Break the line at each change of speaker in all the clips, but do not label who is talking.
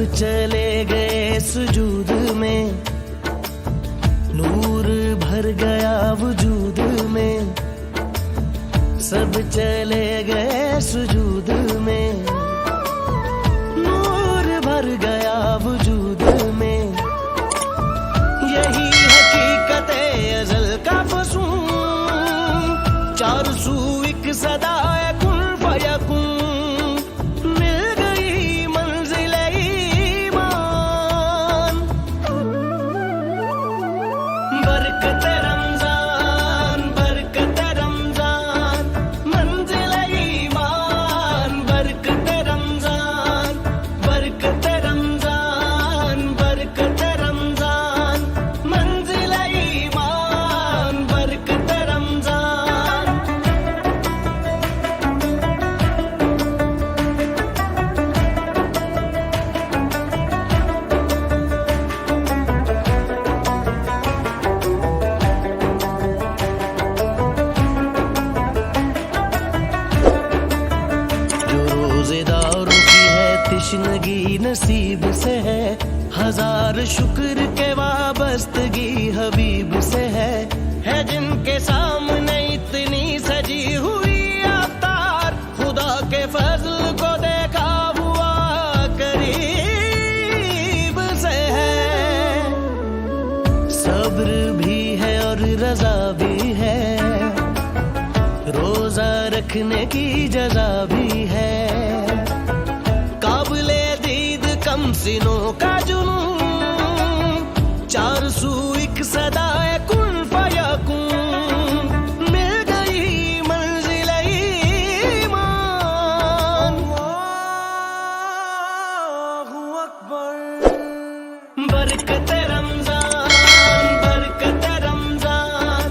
चले गए सुजूद में, नूर भर गया वजूद में, सब चले गए सुजूद में, नूर भर गया वजूद में। यही हकीकत अज़ल का फसूं, चार सू एक सदा कुन फयकुन, मिल गई मंजिल ईमान। बरकत रमजान, बरकत रमजान, मंजिल ईमान। बरकत रमजान, बरकत रमजान, बरकत रमजान, मंजिल ईमान। बरकत रमजान। जो रोजेदारों की है तिश्नगी नसीब से है, हजार शुक्र के वाबस्तगी हबीब से है जिनके सामने इतनी सजी हुई अवतार, खुदा के फजल को देखा हुआ करीब से है। सब्र भी है और रजा भी है, रोजा रखने की जजा भी है, काबिले दीद कम सिनों का जुनून, चार सू एक सदा कुन फयकुन, मिल गई मंजिल ईमान। अल्लाहु अकबर। बरकत रमजान, बरकत रमजान,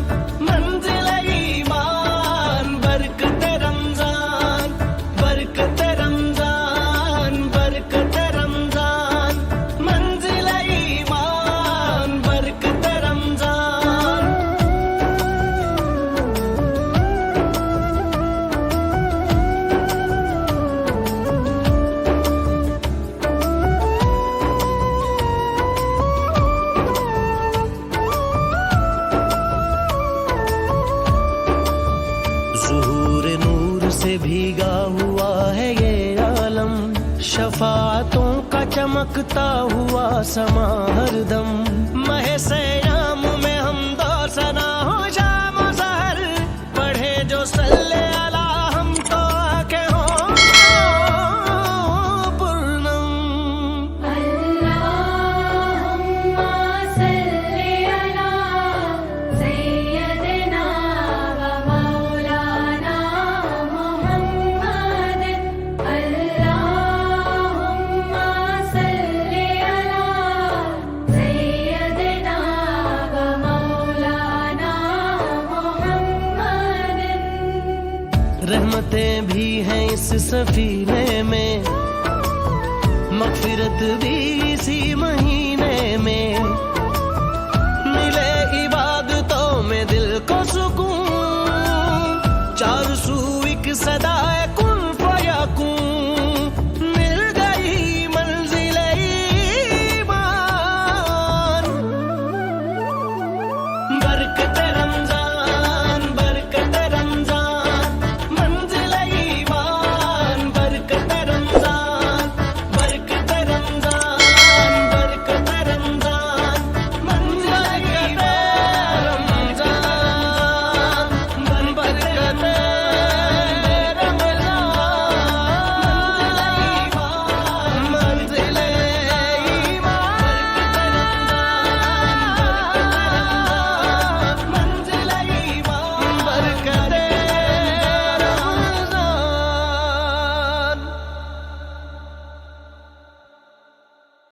मंजिल ईमान। बरकत रमजान, बरकत रमजान, बरकत रमजान, मंजिल ईमान। बरकत रमजान। ज़ुहूर नूर से भीगा हुआ है ये आलम, शफाअतों का चमकता हुआ समा हरदम। महे सयाम में हम दो सना हो शाम सहर, पढ़े जो सल्ले अला हम तो आके हो पूर्णम।
अल्लाहुम्मा सल्ली अला सय्यदिना व मौलाना मुहम्मद। अल्लाहुम्मा सल्ली अला सय्यदिना व मौलाना मुहम्मद।
रहमतें भी हैं इस सफीने में, मगफिरत भी इसी महीने